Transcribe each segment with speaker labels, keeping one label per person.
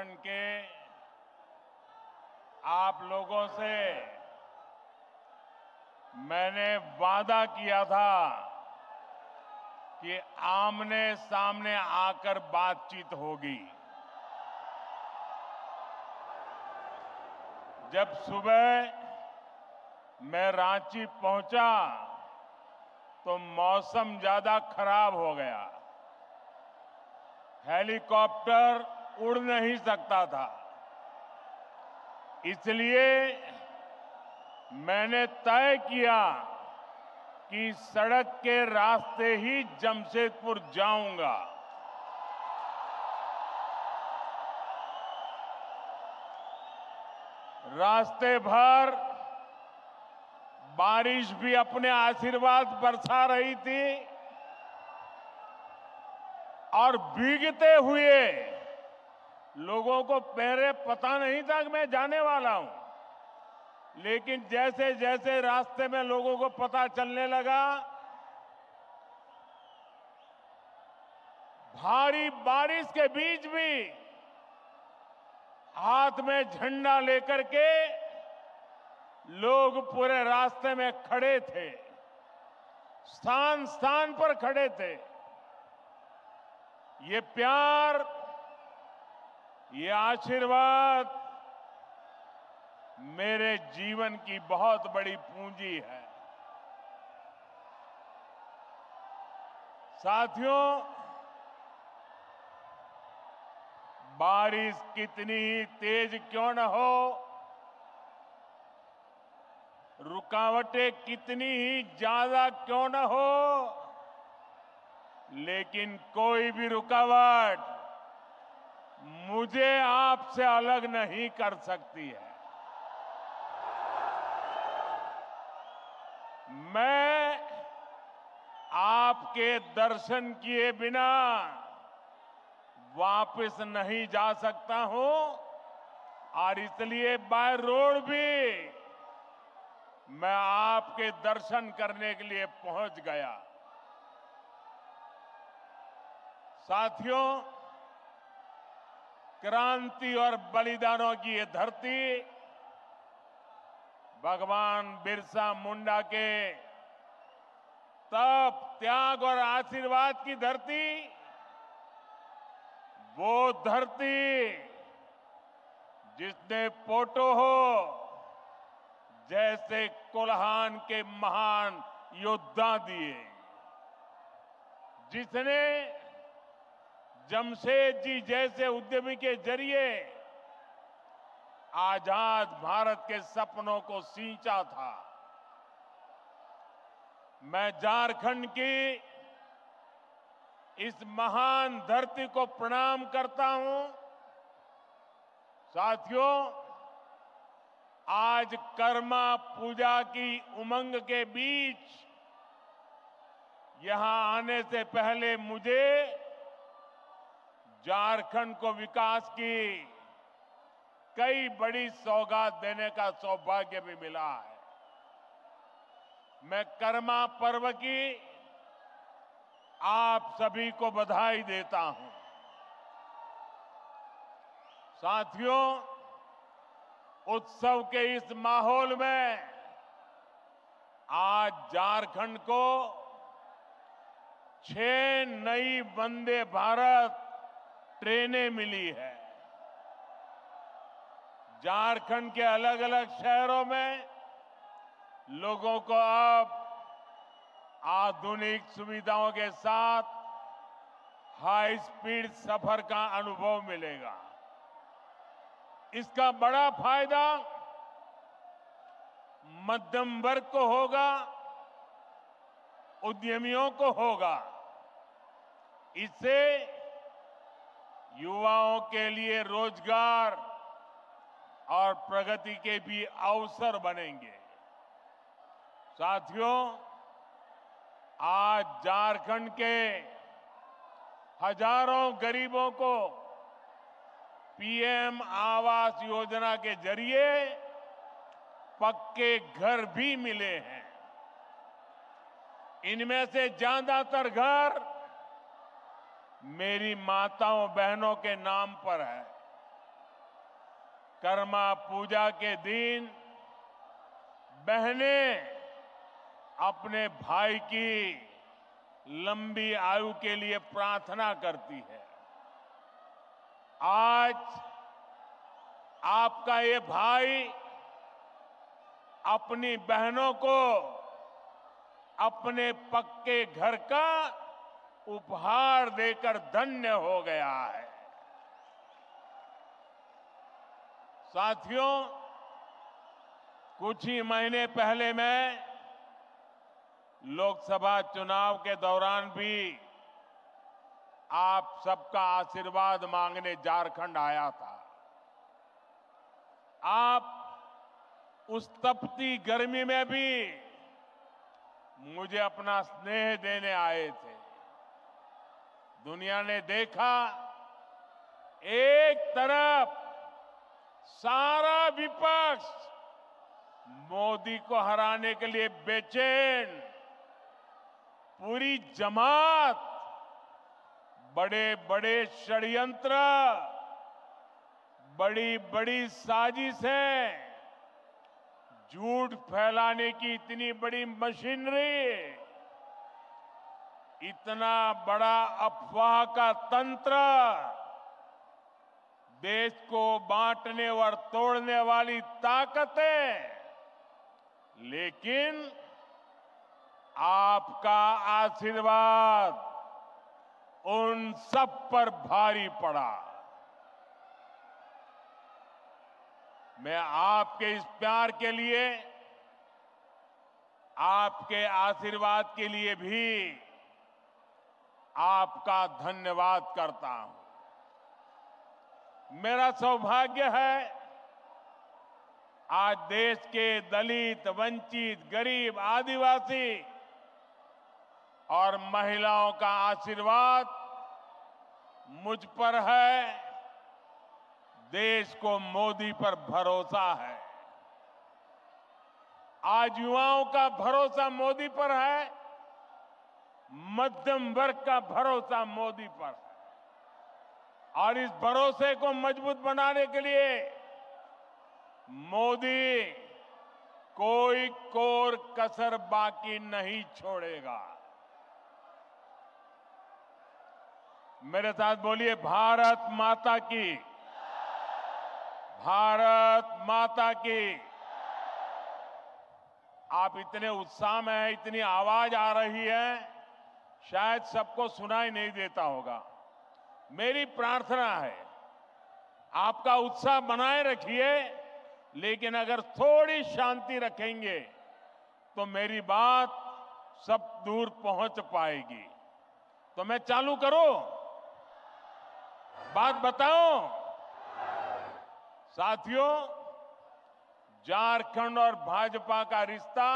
Speaker 1: झारखंड के आप लोगों से मैंने वादा किया था कि आमने सामने आकर बातचीत होगी। जब सुबह मैं रांची पहुंचा तो मौसम ज्यादा खराब हो गया, हेलीकॉप्टर उड़ नहीं सकता था। इसलिए मैंने तय किया कि सड़क के रास्ते ही जमशेदपुर जाऊंगा। रास्ते भर बारिश भी अपने आशीर्वाद बरसा रही थी और भीगते हुए लोगों को पहले पता नहीं था कि मैं जाने वाला हूं, लेकिन जैसे जैसे रास्ते में लोगों को पता चलने लगा, भारी बारिश के बीच भी हाथ में झंडा लेकर के लोग पूरे रास्ते में खड़े थे, स्थान स्थान पर खड़े थे। ये प्यार, ये आशीर्वाद मेरे जीवन की बहुत बड़ी पूंजी है। साथियों, बारिश कितनी ही तेज क्यों न हो, रुकावटें कितनी ही ज्यादा क्यों न हो, लेकिन कोई भी रुकावट मुझे आपसे अलग नहीं कर सकती है। मैं आपके दर्शन किए बिना वापस नहीं जा सकता हूं और इसलिए बाय रोड भी मैं आपके दर्शन करने के लिए पहुंच गया। साथियों, क्रांति और बलिदानों की ये धरती भगवान बिरसा मुंडा के तप, त्याग और आशीर्वाद की धरती, वो धरती जिसने पोटोहो जैसे कोल्हान के महान योद्धा दिए, जिसने जमशेद जी जैसे उद्यमी के जरिए आजाद भारत के सपनों को सींचा था। मैं झारखंड की इस महान धरती को प्रणाम करता हूं। साथियों, आज कर्मा पूजा की उमंग के बीच यहां आने से पहले मुझे झारखंड को विकास की कई बड़ी सौगात देने का सौभाग्य भी मिला है। मैं कर्मा पर्व की आप सभी को बधाई देता हूं। साथियों, उत्सव के इस माहौल में आज झारखंड को 6 नई वंदे भारत ट्रेनें मिली है। झारखंड के अलग अलग शहरों में लोगों को अब आधुनिक सुविधाओं के साथ हाई स्पीड सफर का अनुभव मिलेगा। इसका बड़ा फायदा मध्यम वर्ग को होगा, उद्यमियों को होगा। इससे युवाओं के लिए रोजगार और प्रगति के भी अवसर बनेंगे। साथियों, आज झारखंड के हजारों गरीबों को पीएम आवास योजना के जरिए पक्के घर भी मिले हैं। इनमें से ज्यादातर घर मेरी माताओं बहनों के नाम पर है। कर्मा पूजा के दिन बहनें अपने भाई की लंबी आयु के लिए प्रार्थना करती है। आज आपका ये भाई अपनी बहनों को अपने पक्के घर का उपहार देकर धन्य हो गया है। साथियों, कुछ ही महीने पहले मैं लोकसभा चुनाव के दौरान भी आप सबका आशीर्वाद मांगने झारखंड आया था। आप उस तपती गर्मी में भी मुझे अपना स्नेह देने आए थे। दुनिया ने देखा, एक तरफ सारा विपक्ष मोदी को हराने के लिए बेचैन, पूरी जमात बड़े बड़े षड्यंत्र, बड़ी बड़ी साजिशें, झूठ फैलाने की इतनी बड़ी मशीनरी, इतना बड़ा अफवाह का तंत्र, देश को बांटने और तोड़ने वाली ताकतें, लेकिन आपका आशीर्वाद उन सब पर भारी पड़ा। मैं आपके इस प्यार के लिए, आपके आशीर्वाद के लिए भी आपका धन्यवाद करता हूं। मेरा सौभाग्य है, आज देश के दलित, वंचित, गरीब, आदिवासी और महिलाओं का आशीर्वाद मुझ पर है। देश को मोदी पर भरोसा है। आज युवाओं का भरोसा मोदी पर है, मध्यम वर्ग का भरोसा मोदी पर है। और इस भरोसे को मजबूत बनाने के लिए मोदी कोई कोर कसर बाकी नहीं छोड़ेगा। मेरे साथ बोलिए, भारत माता की, भारत माता की। आप इतने उत्साह में हैं, इतनी आवाज आ रही है, शायद सबको सुनाई नहीं देता होगा। मेरी प्रार्थना है, आपका उत्साह बनाए रखिए, लेकिन अगर थोड़ी शांति रखेंगे तो मेरी बात सब दूर पहुंच पाएगी। तो मैं चालू करूं? बात बताऊं? साथियों, झारखंड और भाजपा का रिश्ता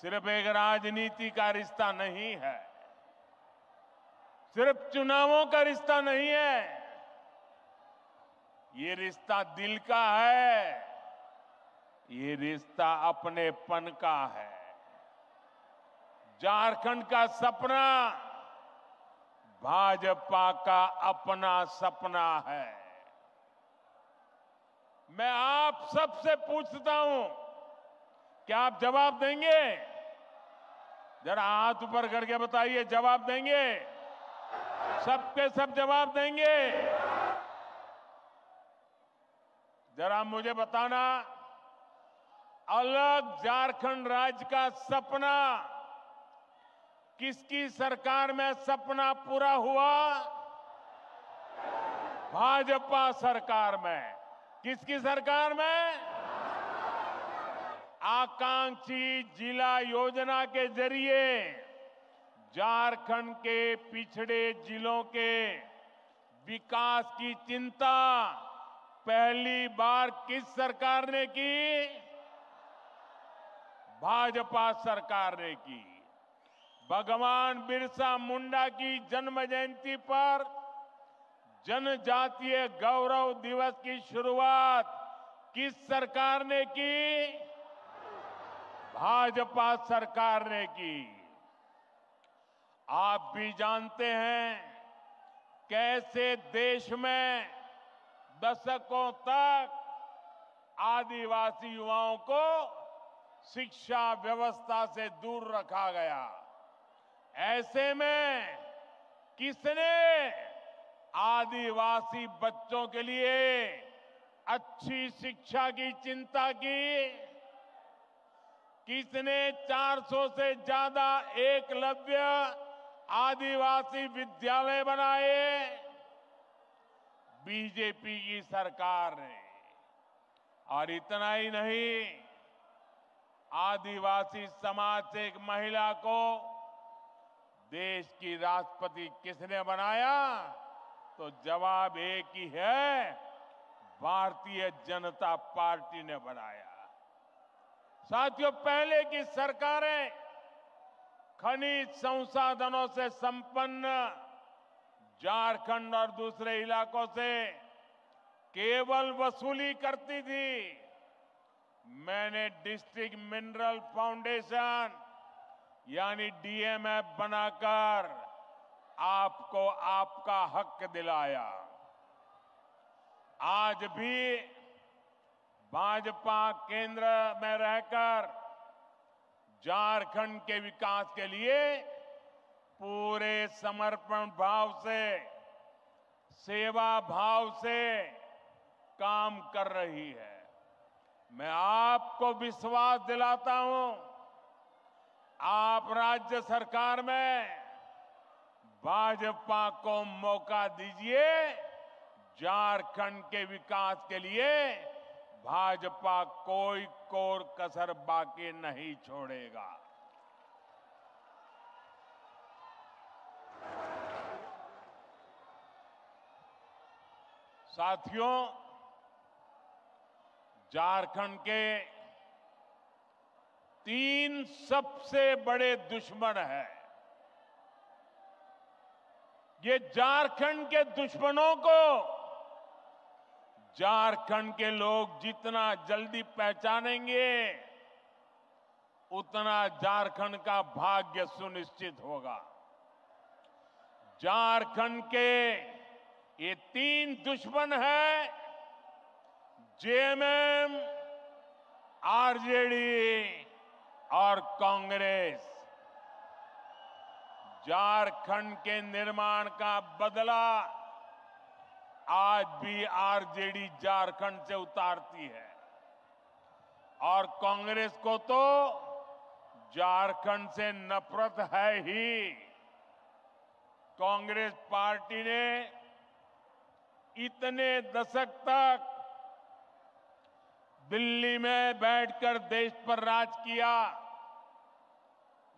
Speaker 1: सिर्फ एक राजनीति का रिश्ता नहीं है, सिर्फ चुनावों का रिश्ता नहीं है। ये रिश्ता दिल का है, ये रिश्ता अपनेपन का है। झारखंड का सपना भाजपा का अपना सपना है। मैं आप सबसे पूछता हूं, क्या आप जवाब देंगे? जरा हाथ ऊपर करके बताइए, जवाब देंगे? सबके सब जवाब देंगे? जरा मुझे बताना, अलग झारखंड राज्य का सपना किसकी सरकार में सपना पूरा हुआ? भाजपा सरकार में। किसकी सरकार में? आकांक्षी जिला योजना के जरिए झारखंड के पिछड़े जिलों के विकास की चिंता पहली बार किस सरकार ने की? भाजपा सरकार ने की। भगवान बिरसा मुंडा की जन्म जयंती पर जनजातीय गौरव दिवस की शुरुआत किस सरकार ने की? भाजपा सरकार ने की। आप भी जानते हैं कैसे देश में दशकों तक आदिवासी युवाओं को शिक्षा व्यवस्था से दूर रखा गया। ऐसे में किसने आदिवासी बच्चों के लिए अच्छी शिक्षा की चिंता की? किसने 400 से ज्यादा एकलव्य आदिवासी विद्यालय बनाए? बीजेपी की सरकार ने। और इतना ही नहीं, आदिवासी समाज से एक महिला को देश की राष्ट्रपति किसने बनाया? तो जवाब एक ही है, भारतीय जनता पार्टी ने बनाया। साथियों, पहले की सरकारें खनिज संसाधनों से संपन्न झारखंड और दूसरे इलाकों से केवल वसूली करती थी। मैंने डिस्ट्रिक्ट मिनरल फाउंडेशन यानी डीएमएफ बनाकर आपको आपका हक दिलाया। आज भी भाजपा केंद्र में रहकर झारखंड के विकास के लिए पूरे समर्पण भाव से, सेवा भाव से काम कर रही है। मैं आपको विश्वास दिलाता हूं, आप राज्य सरकार में भाजपा को मौका दीजिए। झारखंड के विकास के लिए भाजपा कोई कोर कसर बाकी नहीं छोड़ेगा। साथियों, झारखंड के 3 सबसे बड़े दुश्मन हैं। ये झारखंड के दुश्मनों को झारखंड के लोग जितना जल्दी पहचानेंगे, उतना झारखंड का भाग्य सुनिश्चित होगा। झारखंड के ये 3 दुश्मन हैं, जेएमएम, आरजेडी और कांग्रेस। झारखंड के निर्माण का बदला आज भी आरजेडी झारखंड से उतारती है और कांग्रेस को तो झारखंड से नफरत है ही। कांग्रेस पार्टी ने इतने दशक तक दिल्ली में बैठकर देश पर राज किया,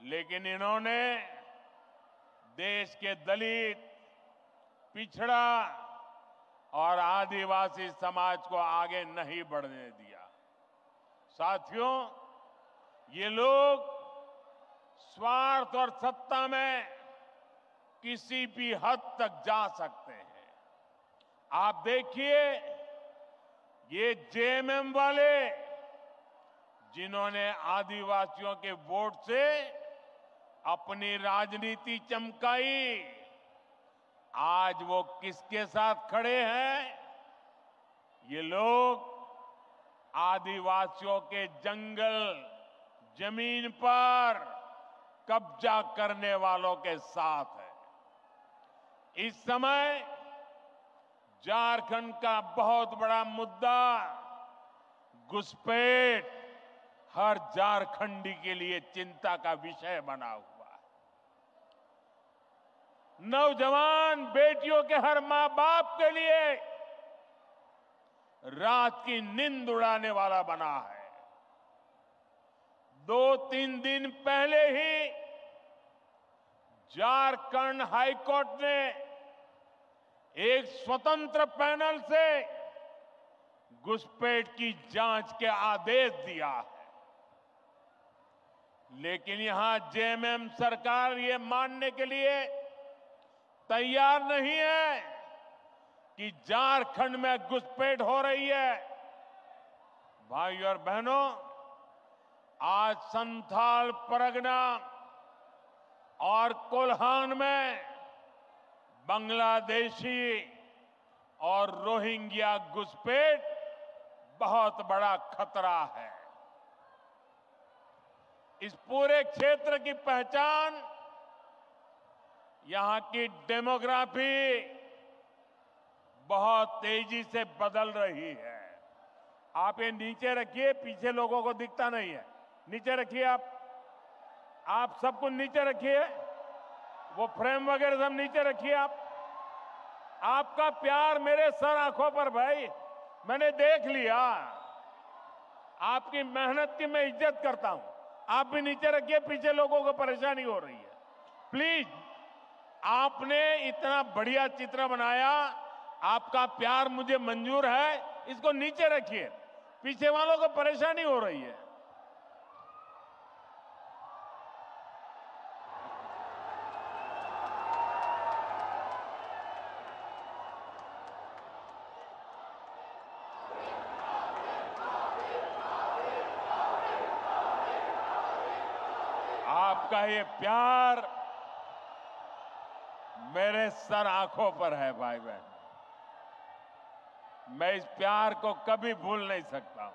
Speaker 1: लेकिन इन्होंने देश के दलित, पिछड़ा और आदिवासी समाज को आगे नहीं बढ़ने दिया। साथियों, ये लोग स्वार्थ और सत्ता में किसी भी हद तक जा सकते हैं। आप देखिए, ये जेएमएम वाले जिन्होंने आदिवासियों के वोट से अपनी राजनीति चमकाई, आज वो किसके साथ खड़े हैं? ये लोग आदिवासियों के जंगल, जमीन पर कब्जा करने वालों के साथ है। इस समय झारखंड का बहुत बड़ा मुद्दा घुसपैठ हर झारखंडी के लिए चिंता का विषय बना हुआ है। नौजवान बेटियों के हर मां बाप के लिए रात की नींद उड़ाने वाला बना है। 2-3 दिन पहले ही झारखंड हाईकोर्ट ने एक स्वतंत्र पैनल से घुसपैठ की जांच के आदेश दिया है, लेकिन यहां जेएमएम सरकार ये मानने के लिए तैयार नहीं है कि झारखंड में घुसपैठ हो रही है। भाइयों और बहनों, आज संथाल परगना और कोल्हान में बांग्लादेशी और रोहिंग्या घुसपैठ बहुत बड़ा खतरा है। इस पूरे क्षेत्र की पहचान यहां की डेमोग्राफी बहुत तेजी से बदल रही है। आप ये नीचे रखिए, पीछे लोगों को दिखता नहीं है, नीचे रखिए आप सब कुछ नीचे रखिए, वो फ्रेम वगैरह सब नीचे रखिए। आपका प्यार मेरे सर आंखों पर भाई, मैंने देख लिया। आपकी मेहनत की मैं इज्जत करता हूं। आप भी नीचे रखिए, पीछे लोगों को परेशानी हो रही है। प्लीज, आपने इतना बढ़िया चित्र बनाया, आपका प्यार मुझे मंजूर है, इसको नीचे रखिए, पीछे वालों को परेशानी हो रही है। आपका ये प्यार मेरे सर आंखों पर है भाई बहन। मैं इस प्यार को कभी भूल नहीं सकता हूं।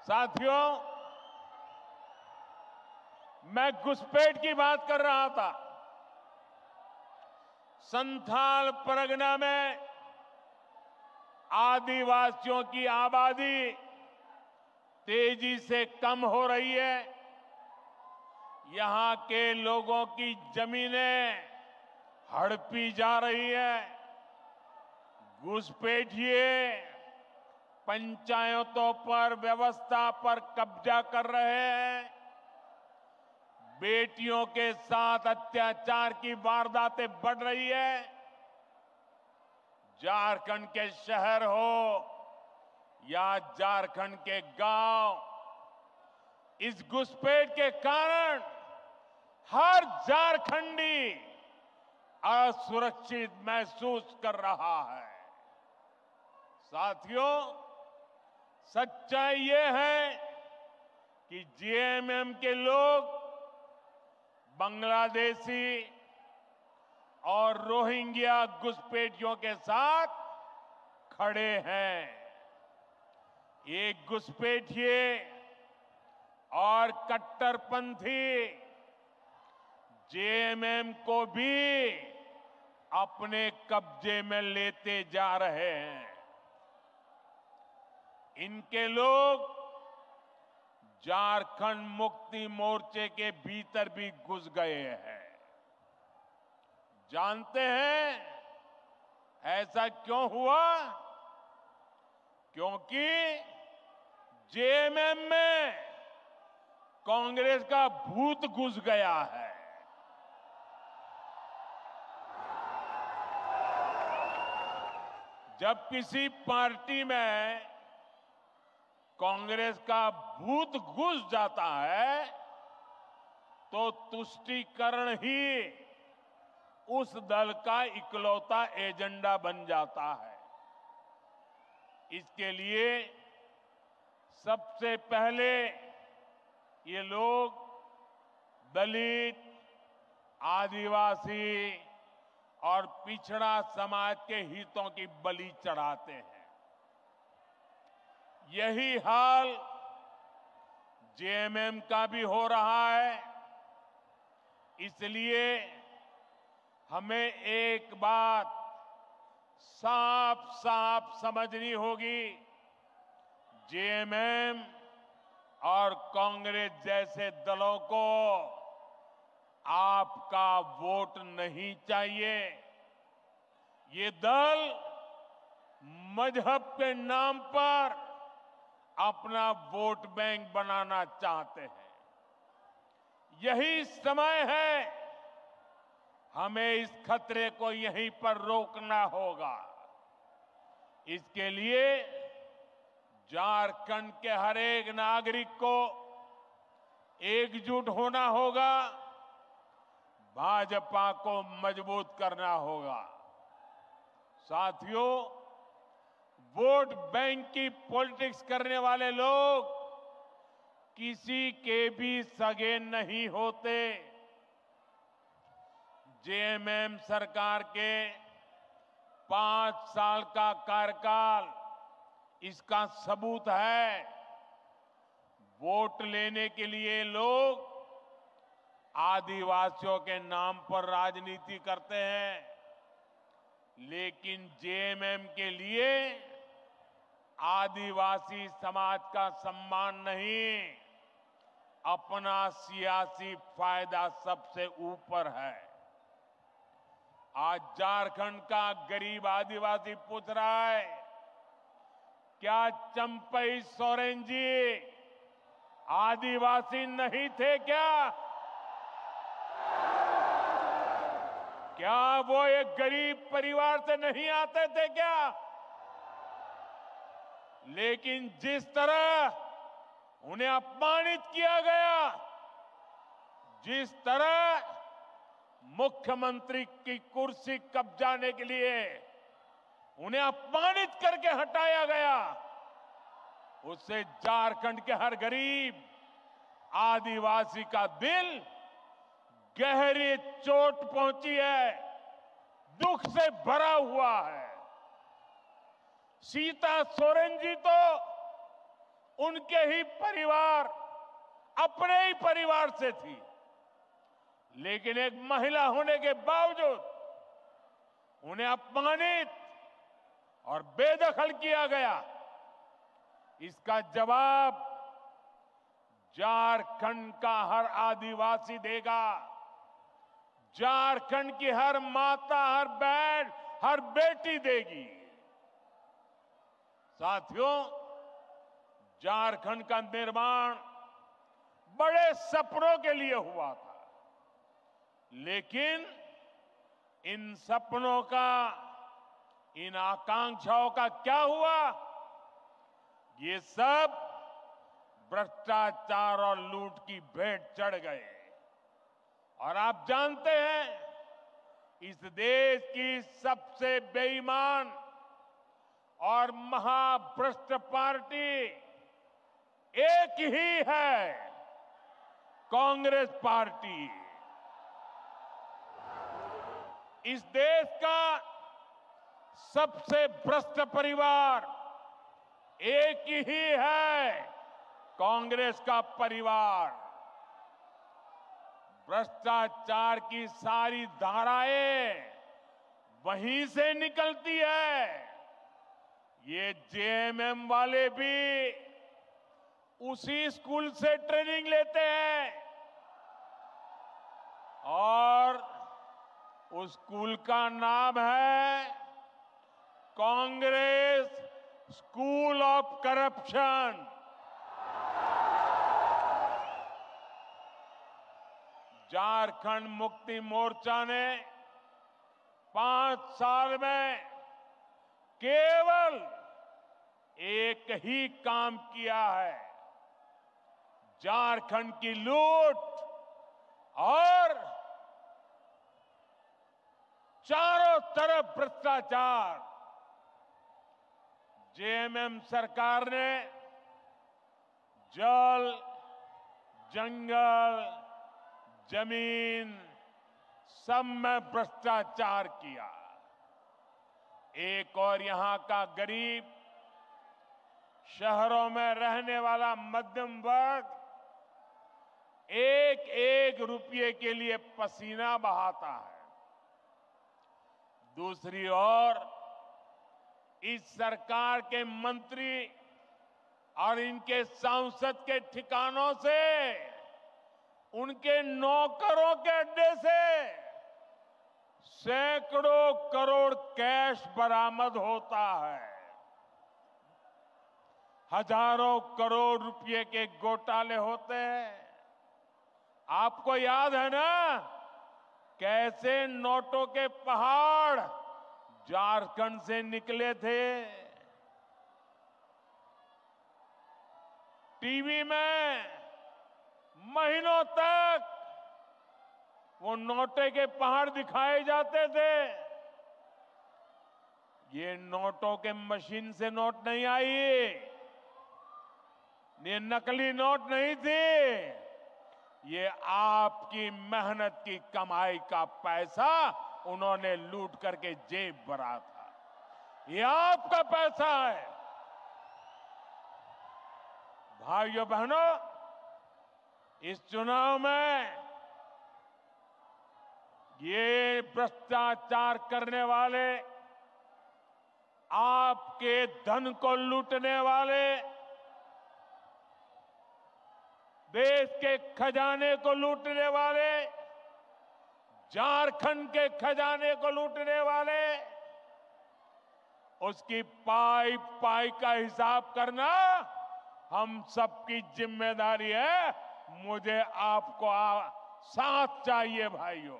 Speaker 1: साथियों, मैं घुसपैठ की बात कर रहा था। संथाल परगना में आदिवासियों की आबादी तेजी से कम हो रही है। यहां के लोगों की जमीनें हड़पी जा रही है। घुसपैठिए पंचायतों पर, व्यवस्था पर कब्जा कर रहे हैं। बेटियों के साथ अत्याचार की वारदातें बढ़ रही है। झारखंड के शहर हो या झारखंड के गांव, इस घुसपैठ के कारण हर झारखंडी असुरक्षित महसूस कर रहा है। साथियों, सच्चाई ये है कि जेएमएम के लोग बांग्लादेशी और रोहिंग्या घुसपैठियों के साथ खड़े हैं। एक घुसपैठिए और कट्टरपंथी जेएमएम को भी अपने कब्जे में लेते जा रहे हैं। इनके लोग झारखंड मुक्ति मोर्चे के भीतर भी घुस गए हैं। जानते हैं ऐसा क्यों हुआ? क्योंकि जेएमएम में कांग्रेस का भूत घुस गया है। जब किसी पार्टी में कांग्रेस का भूत घुस जाता है तो तुष्टीकरण ही उस दल का इकलौता एजेंडा बन जाता है। इसके लिए सबसे पहले ये लोग दलित, आदिवासी और पिछड़ा समाज के हितों की बलि चढ़ाते हैं। यही हाल जेएमएम का भी हो रहा है। इसलिए हमें एक बात साफ साफ समझनी होगी, जेएमएम और कांग्रेस जैसे दलों को आपका वोट नहीं चाहिए। ये दल मजहब के नाम पर अपना वोट बैंक बनाना चाहते हैं। यही समय है, हमें इस खतरे को यहीं पर रोकना होगा। इसके लिए झारखंड के हर एक नागरिक को एकजुट होना होगा, भाजपा को मजबूत करना होगा। साथियों, वोट बैंक की पॉलिटिक्स करने वाले लोग किसी के भी सगे नहीं होते। जेएमएम सरकार के 5 साल का कार्यकाल इसका सबूत है। वोट लेने के लिए लोग आदिवासियों के नाम पर राजनीति करते हैं, लेकिन जेएमएम के लिए आदिवासी समाज का सम्मान नहीं, अपना सियासी फायदा सबसे ऊपर है। आज झारखंड का गरीब आदिवासी पूछ रहा है, क्या चंपई सोरेन जी आदिवासी नहीं थे क्या? क्या वो एक गरीब परिवार से नहीं आते थे क्या? लेकिन जिस तरह उन्हें अपमानित किया गया, जिस तरह मुख्यमंत्री की कुर्सी कब्जाने के लिए उन्हें अपमानित करके हटाया गया, उससे झारखंड के हर गरीब आदिवासी का दिल गहरी चोट पहुंची है, दुख से भरा हुआ है। सीता सोरेन जी तो उनके ही परिवार, अपने ही परिवार से थी, लेकिन एक महिला होने के बावजूद उन्हें अपमानित और बेदखल किया गया। इसका जवाब झारखंड का हर आदिवासी देगा। झारखंड की हर माता, हर बहन, हर बेटी देगी। साथियों, झारखंड का निर्माण बड़े सपनों के लिए हुआ था, लेकिन इन सपनों का, इन आकांक्षाओं का क्या हुआ? ये सब भ्रष्टाचार और लूट की भेंट चढ़ गए। और आप जानते हैं, इस देश की सबसे बेईमान और महाभ्रष्ट पार्टी एक ही है, कांग्रेस पार्टी। इस देश का सबसे भ्रष्ट परिवार एक ही है, कांग्रेस का परिवार। भ्रष्टाचार की सारी धाराएं वहीं से निकलती है। ये जेएमएम वाले भी उसी स्कूल से ट्रेनिंग लेते हैं, और उस स्कूल का नाम है Congress school of corruption. Jharkhand Mukti Morcha ने 5 साल में केवल एक ही काम किया है, झारखंड की लूट और चारों तरफ भ्रष्टाचार। जेएमएम सरकार ने जल, जंगल, जमीन सब में भ्रष्टाचार किया। एक और यहां का गरीब, शहरों में रहने वाला मध्यम वर्ग एक एक रुपये के लिए पसीना बहाता है। दूसरी ओर इस सरकार के मंत्री और इनके सांसद के ठिकानों से, उनके नौकरों के अड्डे से सैकड़ों करोड़ कैश बरामद होता है। हजारों करोड़ रुपए के घोटाले होते हैं। आपको याद है ना, कैसे नोटों के पहाड़ झारखंड से निकले थे। टीवी में महीनों तक वो नोटे के पहाड़ दिखाए जाते थे। ये नोटों के मशीन से नोट नहीं आई, ये नकली नोट नहीं थी, ये आपकी मेहनत की कमाई का पैसा उन्होंने लूट करके जेब भरा था। ये आपका पैसा है। भाइयों बहनों, इस चुनाव में ये भ्रष्टाचार करने वाले, आपके धन को लूटने वाले, देश के खजाने को लूटने वाले, झारखंड के खजाने को लूटने वाले, उसकी पाई पाई का हिसाब करना हम सबकी जिम्मेदारी है। मुझे आपको साथ चाहिए भाइयों।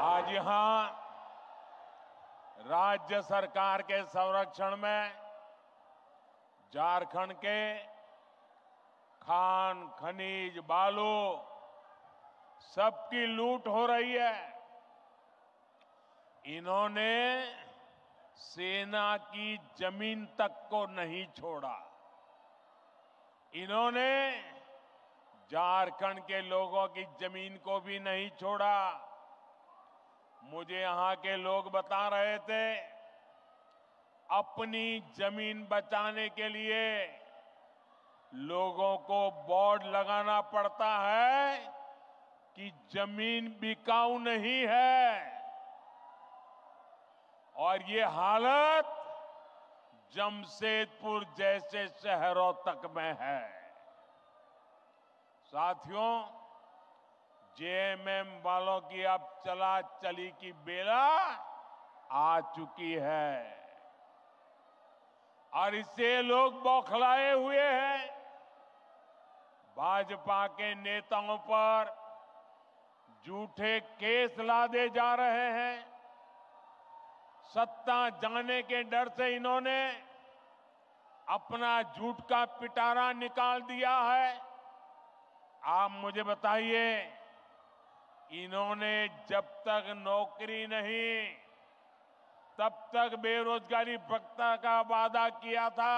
Speaker 1: आज यहां राज्य सरकार के संरक्षण में झारखंड के खान, खनिज, बालू सबकी लूट हो रही है। इन्होंने सेना की जमीन तक को नहीं छोड़ा। इन्होंने झारखंड के लोगों की जमीन को भी नहीं छोड़ा। मुझे यहां के लोग बता रहे थे, अपनी जमीन बचाने के लिए लोगों को बोर्ड लगाना पड़ता है कि जमीन बिकाऊ नहीं है। और ये हालत जमशेदपुर जैसे शहरों तक में है। साथियों, जेएमएम वालों की अब चला चली की बेला आ चुकी है और इससे लोग बौखलाए हुए हैं। भाजपा के नेताओं पर झूठे केस लादे जा रहे हैं। सत्ता जाने के डर से इन्होंने अपना झूठ का पिटारा निकाल दिया है। आप मुझे बताइए, इन्होंने जब तक नौकरी नहीं, तब तक बेरोजगारी भत्ता का वादा किया था।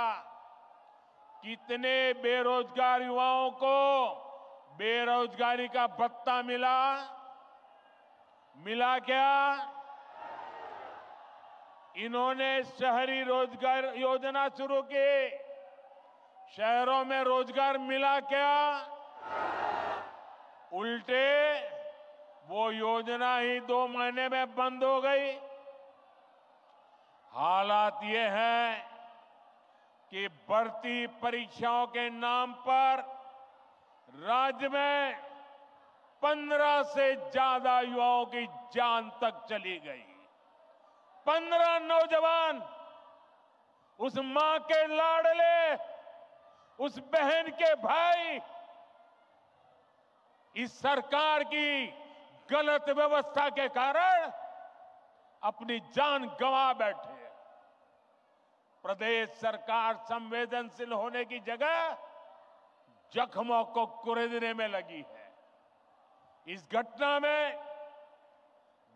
Speaker 1: कितने बेरोजगार युवाओं को बेरोजगारी का भत्ता मिला? मिला क्या? इन्होंने शहरी रोजगार योजना शुरू की। शहरों में रोजगार मिला क्या? उल्टे वो योजना ही 2 महीने में बंद हो गई। हालात ये है कि भर्ती परीक्षाओं के नाम पर राज्य में 15 से ज्यादा युवाओं की जान तक चली गई। 15 नौजवान, उस मां के लाडले, उस बहन के भाई, इस सरकार की गलत व्यवस्था के कारण अपनी जान गंवा बैठे। प्रदेश सरकार संवेदनशील होने की जगह जख्मों को कुरेदने में लगी है। इस घटना में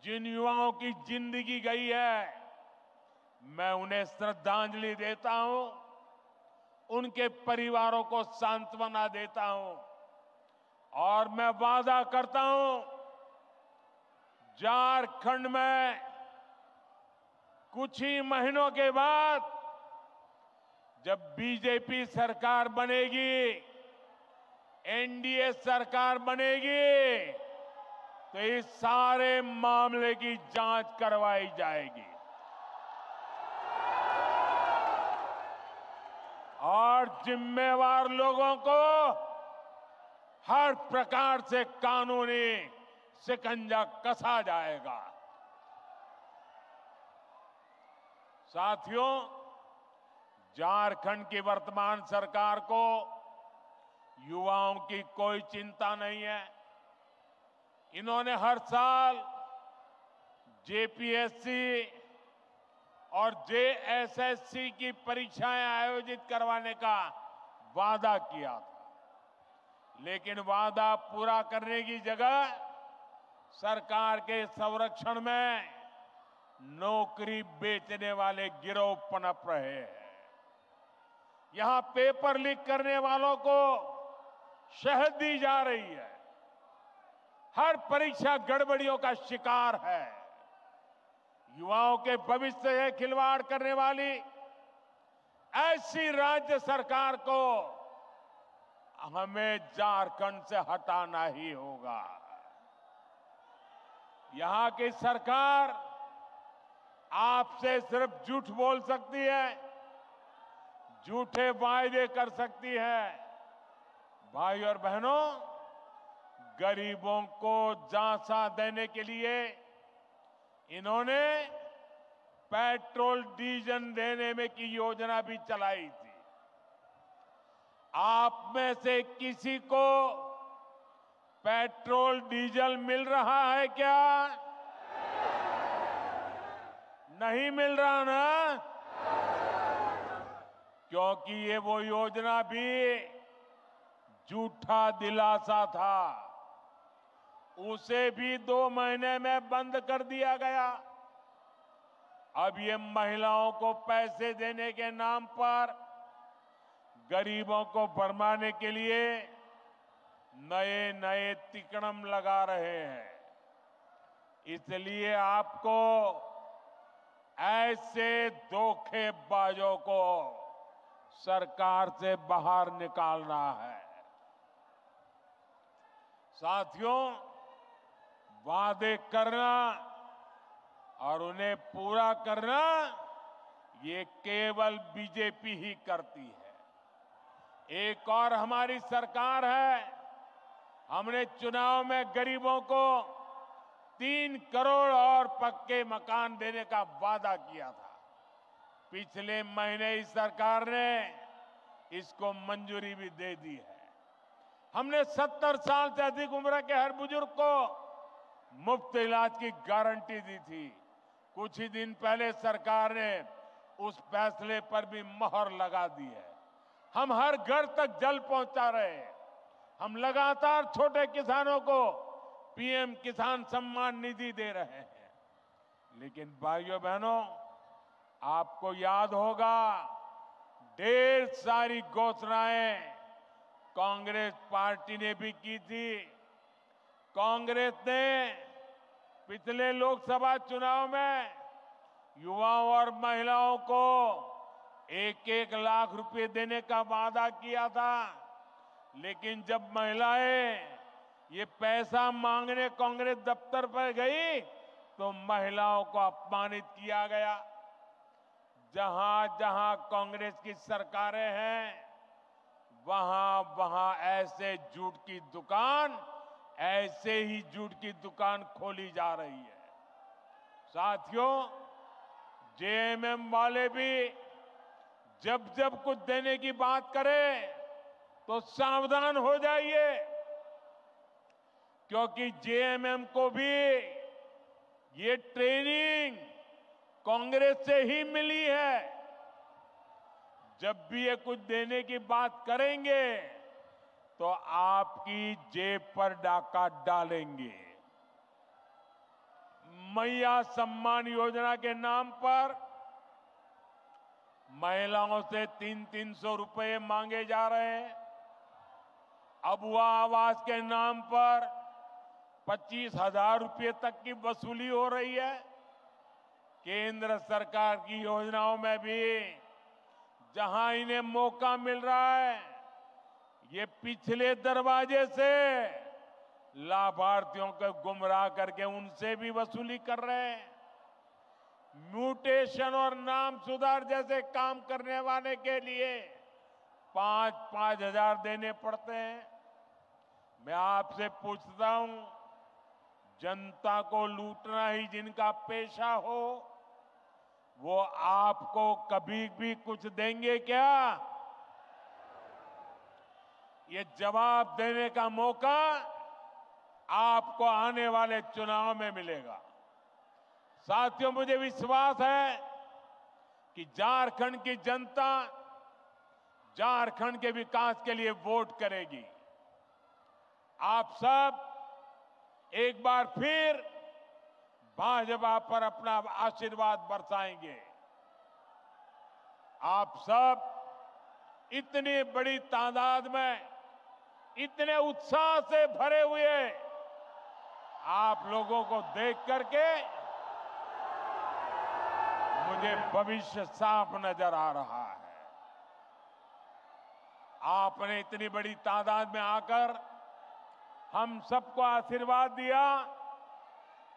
Speaker 1: जिन युवाओं की जिंदगी गई है, मैं उन्हें श्रद्धांजलि देता हूं, उनके परिवारों को सांत्वना देता हूं और मैं वादा करता हूं, झारखंड में कुछ ही महीनों के बाद जब बीजेपी सरकार बनेगी, एनडीए सरकार बनेगी, तो इस सारे मामले की जांच करवाई जाएगी और जिम्मेवार लोगों को हर प्रकार से कानूनी शिकंजा कसा जाएगा। साथियों, झारखंड की वर्तमान सरकार को युवाओं की कोई चिंता नहीं है। इन्होंने हर साल जेपीएससी और जेएसएससी की परीक्षाएं आयोजित करवाने का वादा किया था। लेकिन वादा पूरा करने की जगह सरकार के संरक्षण में नौकरी बेचने वाले गिरोह पनप रहे हैं। यहां पेपर लीक करने वालों को शहद दी जा रही है। हर परीक्षा गड़बड़ियों का शिकार है। युवाओं के भविष्य से खिलवाड़ करने वाली ऐसी राज्य सरकार को हमें झारखंड से हटाना ही होगा। यहां की सरकार आपसे सिर्फ झूठ बोल सकती है, झूठे वायदे कर सकती है। भाई और बहनों, गरीबों को झांसा देने के लिए इन्होंने पेट्रोल डीजल देने में की योजना भी चलाई थी। आप में से किसी को पेट्रोल डीजल मिल रहा है क्या? नहीं मिल रहा ना? क्योंकि ये वो योजना भी झूठा दिलासा था। उसे भी 2 महीने में बंद कर दिया गया। अब ये महिलाओं को पैसे देने के नाम पर गरीबों को भरमाने के लिए नए नए तिकड़म लगा रहे हैं। इसलिए आपको ऐसे धोखेबाजों को सरकार से बाहर निकालना है। साथियों, वादे करना और उन्हें पूरा करना ये केवल बीजेपी ही करती है। एक और हमारी सरकार है। हमने चुनाव में गरीबों को 3 करोड़ और पक्के मकान देने का वादा किया था। पिछले महीने इस सरकार ने इसको मंजूरी भी दे दी है। हमने 70 साल से अधिक उम्र के हर बुजुर्ग को मुफ्त इलाज की गारंटी दी थी। कुछ ही दिन पहले सरकार ने उस फैसले पर भी मोहर लगा दी है। हम हर घर तक जल पहुंचा रहे हैं। हम लगातार छोटे किसानों को पीएम किसान सम्मान निधि दे रहे हैं। लेकिन भाइयों बहनों, आपको याद होगा, ढेर सारी घोषणाएं कांग्रेस पार्टी ने भी की थी। कांग्रेस ने पिछले लोकसभा चुनाव में युवाओं और महिलाओं को 1-1 लाख रुपए देने का वादा किया था। लेकिन जब महिलाएं ये पैसा मांगने कांग्रेस दफ्तर पर गई तो महिलाओं को अपमानित किया गया। जहां जहां कांग्रेस की सरकारें हैं, वहां वहां ऐसे झूठ की दुकान, ऐसे ही झूठ की दुकान खोली जा रही है। साथियों, जेएमएम वाले भी जब जब कुछ देने की बात करें तो सावधान हो जाइए, क्योंकि जेएमएम को भी ये ट्रेनिंग कांग्रेस से ही मिली है। जब भी ये कुछ देने की बात करेंगे तो आपकी जेब पर डाका डालेंगे। मैया सम्मान योजना के नाम पर महिलाओं से 300-300 रुपए मांगे जा रहे हैं। अबुआ आवास के नाम पर 25,000 रुपए तक की वसूली हो रही है। केंद्र सरकार की योजनाओं में भी जहां इन्हें मौका मिल रहा है, ये पिछले दरवाजे से लाभार्थियों को गुमराह करके उनसे भी वसूली कर रहे हैं। म्यूटेशन और नाम सुधार जैसे काम करने वाले के लिए 5-5 हजार देने पड़ते हैं। मैं आपसे पूछता हूं, जनता को लूटना ही जिनका पेशा हो, वो आपको कभी भी कुछ देंगे क्या? ये जवाब देने का मौका आपको आने वाले चुनाव में मिलेगा। साथियों, मुझे विश्वास है कि झारखंड की जनता झारखंड के विकास के लिए वोट करेगी। आप सब एक बार फिर भाजपा पर अपना आशीर्वाद बरसाएंगे। आप सब इतनी बड़ी तादाद में इतने उत्साह से भरे हुए आप लोगों को देख करके मुझे भविष्य साफ नजर आ रहा है। आपने इतनी बड़ी तादाद में आकर हम सबको आशीर्वाद दिया।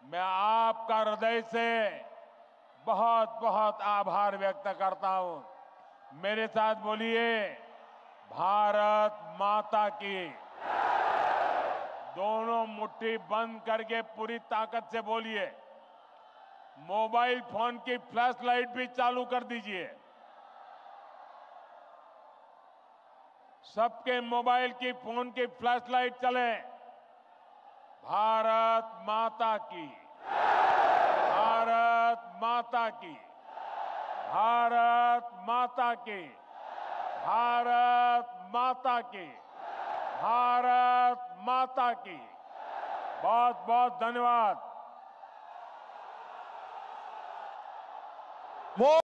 Speaker 1: मैं आपका हृदय से बहुत बहुत आभार व्यक्त करता हूं। मेरे साथ बोलिए, भारत माता की। दोनों मुट्ठी बंद करके पूरी ताकत से बोलिए। मोबाइल फोन की फ्लैश लाइट भी चालू कर दीजिए। सबके मोबाइल की फोन की फ्लैश लाइट चले। भारत माता की, भारत माता की, भारत माता की, भारत माता की, भारत माता की। बहुत बहुत धन्यवाद।